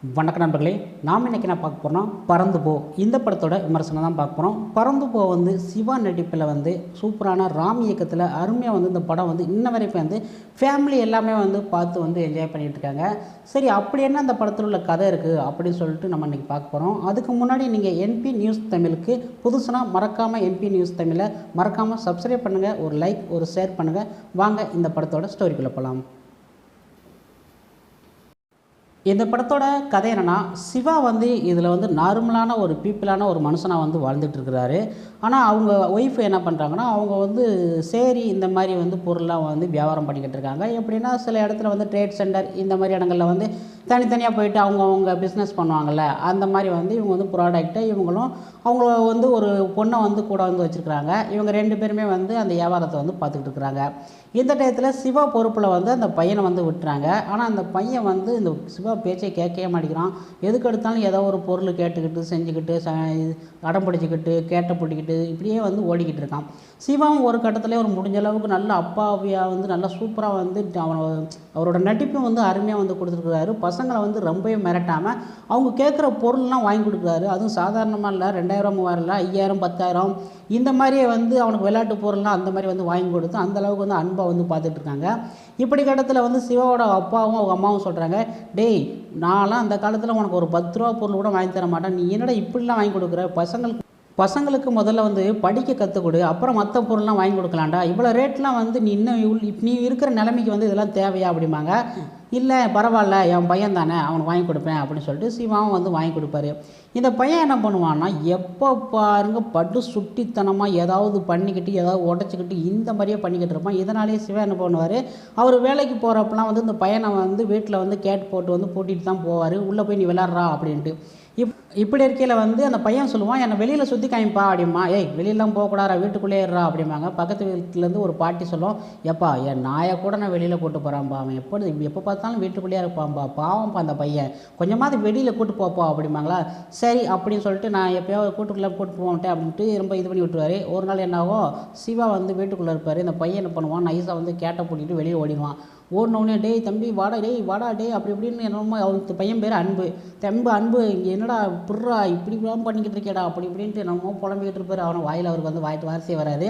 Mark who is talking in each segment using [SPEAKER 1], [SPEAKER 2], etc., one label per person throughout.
[SPEAKER 1] வணக்கம் நண்பர்களே, நாம் இன்றைக்கி என்ன பார்க்க போகிறோம்னா பறந்து போ இந்த படத்தோட விமர்சனம் தான் பார்க்க போகிறோம். பறந்து போ வந்து சிவா நடிப்பில் வந்து சூப்பரான ராம் இயக்கத்தில் அருமையாக வந்து இந்த படம் வந்து இன்ன வரைக்கும் வந்து ஃபேமிலி எல்லாமே வந்து பார்த்து வந்து என்ஜாய் பண்ணிகிட்டு இருக்காங்க. சரி, அப்படி என்ன அந்த படத்தில் உள்ள கதை இருக்குது அப்படின்னு சொல்லிட்டு நம்ம இன்றைக்கி பார்க்க போகிறோம். அதுக்கு முன்னாடி நீங்கள் என்பி நியூஸ் தமிழுக்கு புதுசுனா மறக்காமல் என்பி நியூஸ் தமிழை மறக்காமல் சப்ஸ்கிரைப் பண்ணுங்கள், ஒரு லைக் ஒரு ஷேர் பண்ணுங்கள். வாங்க இந்த படத்தோட ஸ்டோரிக்குள்ளே போகலாம். இந்த படத்தோட கதை என்னென்னா, சிவா வந்து இதில் வந்து நார்மலான ஒரு பீப்புளான ஒரு மனுஷனாக வந்து வாழ்ந்துட்டுருக்கிறாரு. ஆனால் அவங்க ஒய்ஃப் என்ன பண்ணுறாங்கன்னா, அவங்க வந்து சேரி இந்த மாதிரி வந்து பொருள்லாம் வந்து வியாபாரம் பண்ணிக்கிட்டு இருக்காங்க. எப்படின்னா சில இடத்துல வந்து ட்ரேட் சென்டர் இந்த மாதிரி இடங்களில் வந்து தனித்தனியாக போயிட்டு அவங்க பிஸ்னஸ் பண்ணுவாங்கள்ல, அந்த மாதிரி வந்து இவங்க வந்து ப்ராடக்ட்டை இவங்களும் அவங்கள வந்து ஒரு பொண்ணை வந்து கூட வந்து வச்சுருக்குறாங்க. இவங்க 2 பேருமே வந்து அந்த வியாபாரத்தை வந்து பார்த்துக்கிட்டு இருக்கிறாங்க. இந்த டயத்தில் சிவா பொறுப்பில் வந்து அந்த பையனை வந்து விட்டுறாங்க. ஆனால் அந்த பையன் வந்து இந்த சிவா பேச்சை கேட்கவே மாட்டேங்கிறான். எதுக்கு எடுத்தாலும் ஏதோ ஒரு பொருள் கேட்டுக்கிட்டு செஞ்சுக்கிட்டு அடம் பிடிச்சிக்கிட்டு கேட்டை பிடிக்கிட்டு இப்படியே வந்து ஓடிக்கிட்டு இருக்கான். சிவாவும் ஒரு கட்டத்தில் ஒரு முடிஞ்ச அளவுக்கு நல்ல அப்பாவியாக வந்து நல்லா சூப்பராக வந்து அவரோட நடிப்பும் வந்து அருமையாக வந்து கொடுத்துருக்குறாரு. பசங்களை வந்து ரொம்பவே மிரட்டாமல் அவங்க கேட்குற பொருள்லாம் வாங்கி கொடுக்குறாரு. அதுவும் சாதாரணமாக இல்லை, 2000 3000 இல்லை, 5000 10,000 இந்த மாதிரியே வந்து அவனுக்கு விளையாட்டு பொருள்லாம் அந்த மாதிரி வந்து வாங்கி கொடுத்து அந்தளவுக்கு வந்து அன்பாக வந்து பார்த்துட்டு இருக்காங்க. இப்படி கட்டத்தில் வந்து சிவாவோட அப்பாவும் அவங்க அம்மாவும் சொல்கிறாங்க, டேய் நான்லாம் அந்த காலத்தில் உனக்கு ஒரு 10 ரூபா பொருள் கூட வாங்கி தர மாட்டேன், நீ என்னடா இப்படிலாம் வாங்கி கொடுக்குற, பசங்களுக்கு முதல்ல வந்து படிக்க கற்றுக் கொடு, அப்புறம் மற்ற பொருள்லாம் வாங்கி கொடுக்கலாம்டா, இவ்வளோ ரேட்லாம் வந்து நீ இன்னும் நீ இருக்கிற நிலைமைக்கு வந்து இதெல்லாம் தேவையா அப்படிம்பாங்க. இல்லை பரவாயில்ல, என் பையன் தானே, அவனுக்கு வாங்கி கொடுப்பேன் அப்படின்னு சொல்லிட்டு சிவாவும் வந்து வாங்கி கொடுப்பாரு. இந்த பையன் என்ன பண்ணுவான்னா, எப்போ பாருங்க பட்டு சுட்டித்தனமாக ஏதாவது பண்ணிக்கிட்டு ஏதாவது உடச்சிக்கிட்டு இந்த மாதிரியே பண்ணிக்கிட்டு இருப்பான். இதனாலேயே சிவா என்ன பண்ணுவார், அவர் வேலைக்கு போகிறப்பெல்லாம் வந்து இந்த பையனை வந்து வீட்டில் வந்து கேட் போட்டு வந்து பூட்டிகிட்டு தான் போவார், உள்ளே போய் நீ விளாட்றா அப்படின்ட்டு. இப்படி இருக்கையில் வந்து அந்த பையன் சொல்லுவான், என்னை வெளியில் சுற்றி காமிப்பா அப்படிமா. ஏய் வெளியிலாம் போகக்கூடாதா, வீட்டுக்குள்ளே ஏறா அப்படிம்பாங்க. பக்கத்து வீட்டிலேருந்து ஒரு பாட்டி சொல்லுவோம், எப்பா என் நாயை கூட நான் வெளியில் கூட்டு போகிறான்ப்பா, அவன் எப்போ பார்த்தாலும் வீட்டுக்குள்ளேயே இருப்பான்ப்பா, பாவம்ப்பா அந்த பையன், கொஞ்சமாவது வெளியில் கூட்டு போப்பா அப்படிம்பாங்களா. சரி அப்படின்னு சொல்லிட்டு நான் எப்போயாவது கூட்டுக்குள்ளே கூட்டு போகட்டேன் அப்படின்ட்டு ரொம்ப இது பண்ணி விட்டுருவார். ஒரு நாள் என்னாகும், சிவா வந்து வீட்டுக்குள்ளே இருப்பார். இந்த பையன் என்ன பண்ணுவான், நைஸாக வந்து கேட்டை பூட்டிட்டு வெளியே ஓடிடுவான். ஓடினோடனே டேய் தம்பி வாடா, டே அப்படி இப்படின்னு என்னமோ அவனுக்கு பையன் பேர் அன்பு. அன்பு இங்கே என்னடா புர்றா இப்படிலாம் பண்ணிக்கிட்டு இருக்கேடா அப்படி இப்படின்ட்டு என்னமோ புலம்பிக்கிட்டு இருப்பார். அவனை வாயில் அவருக்கு வந்து வார்த்தையே வராது.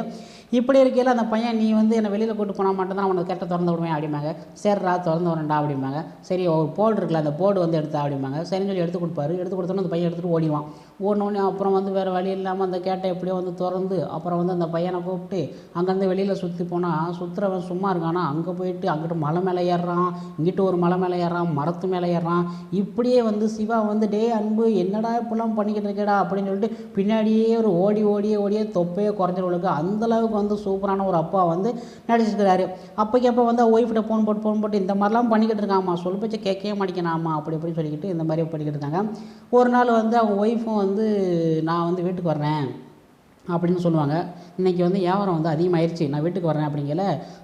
[SPEAKER 1] இப்படி இருக்கையில் அந்த பையன், நீ வந்து என்னை வெளியில் கூட்டு போனால் மட்டும்தான் அவனுக்கு கேட்ட திறந்து விடுவேன் அப்படிம்பாங்க. சரிடா திறந்து வரேன்டா அப்படிம்பாங்க. சரி ஒரு போர்டு இருக்குல்ல, அந்த போர்டு வந்து எடுத்தா அப்படிம்பாங்க. சரின்னு சொல்லி எடுத்து கொடுப்பாரு. எடுத்து கொடுத்தோன்னே அந்த பையன் எடுத்துகிட்டு ஓடிவான். ஓடினோடனே அப்புறம் வந்து வேறு வழி இல்லாமல் அந்த கேட்டை எப்படியோ வந்து திறந்து அப்புறம் வந்து அந்த பையனை கூப்பிட்டு அங்கேருந்து வெளியில் சுற்றி போனால் சுற்றுறவன் சும்மா இருக்கானா, அங்கே போயிட்டு அங்கிட்டு மலை மேலே ஏறுறான், இங்கிட்டு ஒரு மலை மேலே ஏறுறான், மரத்து மேலே ஏறுறான். இப்படியே வந்து சிவா வந்து டே அன்பு என்னடா இப்படிலாம் பண்ணிக்கிட்டு இருக்கேடா அப்படின்னு சொல்லிட்டு பின்னாடியே ஒரு ஓடியே தொப்பையே குறைஞ்சவங்களுக்கு அந்தளவுக்கு வந்து சூப்பரான ஒரு அப்பா வந்து நடிச்சிருக்கிறாரு. அப்போ வந்து ஒய்ஃப்கிட்ட ஃபோன் போட்டு இந்த மாதிரிலாம் பண்ணிக்கிட்டு இருக்காம்மா, சொல் பேச்சை கேட்கவே மாட்டேங்கிறாம்மா அப்படி இப்படின்னு சொல்லிக்கிட்டு இந்த மாதிரி பண்ணிக்கிட்டு இருக்காங்க. ஒரு நாள் வந்து அவங்க ஒய்ஃபும் வந்து நான் வந்து வீட்டுக்கு வர்றேன் அப்படின்னு சொல்லுவாங்க. இன்றைக்கி வந்து வியாபாரம் வந்து அதிகமாகிடுச்சு, நான் வீட்டுக்கு வரேன் அப்படிங்கல.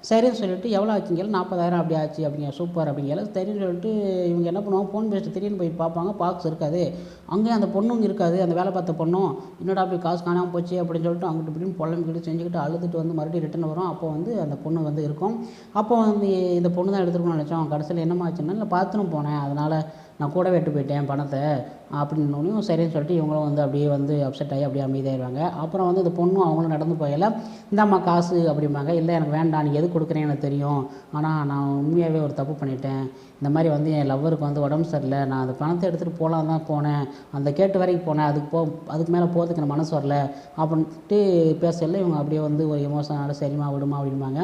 [SPEAKER 1] சரின்னு சொல்லிட்டு எவ்வளோ ஆச்சுங்கல, 40,000 அப்படி ஆச்சு அப்படிங்க. சூப்பர் அப்படிங்கல. சரின்னு சொல்லிட்டு இவங்க என்ன பண்ணுவாங்க, ஃபோன் பேசிட்டு திடீர்னு போய் பார்ப்பாங்க, பாக்ஸ் இருக்காது. அங்கேயும் அந்த பொண்ணும் இருக்காது, அந்த வேலை பார்த்த பொண்ணும். என்னடா போய் காசு காணாமல் போச்சு அப்படின்னு சொல்லிட்டு அங்கிட்டு இப்படின்னு புலம்பிக்கிட்டு செஞ்சுக்கிட்டு அழுதுட்டு வந்து மறுபடியும் ரிட்டன் வரும். அப்போ வந்து அந்த பொண்ணு வந்து இருக்கும். அப்போ வந்து இந்த பொண்ணு தான் எடுத்துருக்கணும்னு நினச்சோம். கடைசியில் என்னமா ஆச்சுன்னா, இல்லை பார்த்துன்னு போனேன், அதனால் நான் கூட வெட்டு போயிட்டேன் பணத்தை அப்படின்னோடனையும் சரின்னு சொல்லிட்டு இவங்களும் வந்து அப்படியே வந்து அப்செட் ஆகி அப்படியே அமைதியாகிடுவாங்க. அப்புறம் வந்து இந்த பொண்ணும் அவங்களும் நடந்து போயில, இந்தாம்மா காசு அப்படிம்பாங்க. இல்லை எனக்கு வேண்டாம், நீ எது கொடுக்குறேன்னு எனக்கு தெரியும், ஆனால் நான் உண்மையாகவே ஒரு தப்பு பண்ணிட்டேன். இந்த மாதிரி வந்து என் லவ்வருக்கு வந்து உடம்பு சரியில்லை, நான் அந்த பணத்தை எடுத்துகிட்டு போகலாம் தான் போனேன், அந்த கேட்டு வரைக்கும் போனேன், அதுக்கு மேலே போகிறதுக்கு எனக்கு மனசு வரல அப்படின்ட்டு பேசல. இவங்க அப்படியே வந்து ஒரு எமோஷனோட சரிம்மா விடுமா அப்படிம்பாங்க.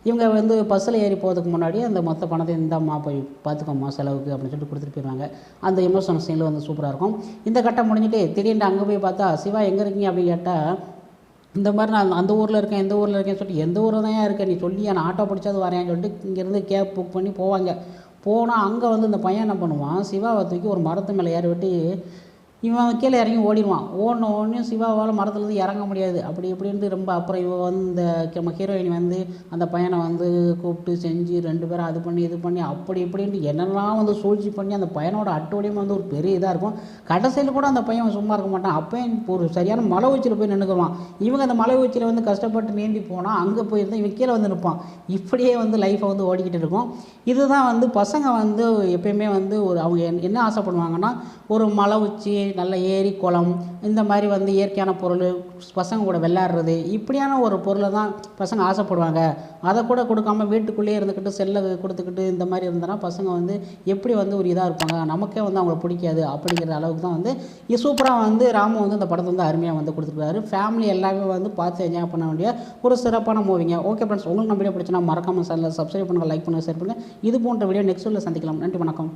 [SPEAKER 1] இவங்க வந்து பஸ்ஸில் ஏறி போகிறதுக்கு முன்னாடி அந்த மொத்த பணத்தை இந்தாம்மா போய் பார்த்துக்கோம்மா செலவுக்கு அப்படின்னு சொல்லிட்டு கொடுத்துட்டு போயிடுவாங்க. அந்த எமோஷனல் சீனில் வந்து சூப்பராக இருக்கும். இந்த கட்டம் முடிஞ்சுட்டு திடீர்னு அங்கே போய் பார்த்தா, சிவா எங்கே இருக்கீங்க அப்படின்னு கேட்டால், இந்த மாதிரி நான் அந்த ஊரில் இருக்கேன் சொல்லிட்டு, எந்த ஊரில் தான் இருக்கேன் நீ சொல்லி, நான் ஆட்டோ பிடிச்சது வரேன்னு சொல்லிட்டு இங்கேருந்து கேப் புக் பண்ணி போவாங்க. போனால் அங்கே வந்து இந்த பையன் என்ன பண்ணுவான், சிவாவை தூக்கி ஒரு மரத்து மேலே ஏறி விட்டு, இவன் கீழே இறங்கி ஓடிடுவான். ஓடனே சிவாவால் மரத்துலேருந்து இறங்க முடியாது. அப்படி இப்படின்ட்டு ரொம்ப அப்புறம் இவன் வந்து நம்ம ஹீரோயின் வந்து அந்த பையனை வந்து கூப்பிட்டு செஞ்சு 2 பேரும் அது பண்ணி இது பண்ணி அப்படி இப்படின்ட்டு என்னெல்லாம் வந்து சூழ்ச்சி பண்ணி அந்த பையனோட அட்டோடையும் வந்து ஒரு பெரிய இதாக இருக்கும். கடைசியில் கூட அந்த பையன் சும்மா இருக்க மாட்டான். அப்போயும் ஒரு சரியான மலை உச்சியில் போய் நின்றுக்குவான். இவங்க அந்த மலை உச்சியில் வந்து கஷ்டப்பட்டு நீந்தி போனால் அங்கே போயிருந்தால் இவன் கீழே வந்து நிற்பான். இப்படியே வந்து லைஃப்பை வந்து ஓடிக்கிட்டு இருக்கும். இதுதான் வந்து பசங்க வந்து எப்பயுமே வந்து ஒரு அவங்க என்ன ஆசைப்படுவாங்கன்னா, ஒரு மலை உச்சி, நல்ல ஏரி, குளம், இந்த மாதிரி வந்து இயற்கையான பொருள், பசங்க கூட விளையாடுறது, இப்படியான ஒரு பொருளை தான் பசங்க ஆசைப்படுவாங்க. அதை கூட கொடுக்காம வீட்டுக்குள்ளேயே இருந்துக்கிட்டு செல்லை கொடுத்துக்கிட்டு இந்த மாதிரி இருந்தனா பசங்க வந்து எப்படி வந்து ஒரு இதாக இருப்பாங்க, நமக்கே வந்து அவங்கள பிடிக்காது. அப்படிங்கிற அளவுக்கு தான் வந்து இது சூப்பராக வந்து ராமு வந்து இந்த படத்தை வந்து அருமையாக வந்து கொடுத்துருக்காரு. ஃபேமிலி எல்லாமே வந்து பார்த்து என்ஜாய் பண்ண வேண்டிய ஒரு சிறப்பான மூவிங்க. ஓகே ஃப்ரெண்ட்ஸ், உங்களுக்கு நம்ம வீடியோ பிடிச்சினா மறக்காம சேனலை சப்ஸ்கிரைப் பண்ணுங்கள், லைக் பண்ணுங்கள், ஷேர் பண்ணுங்கள். இது போன்ற வீடியோ நெக்ஸ்ட் வீடியோவில் சந்திக்கலாம். நன்றி, வணக்கம்.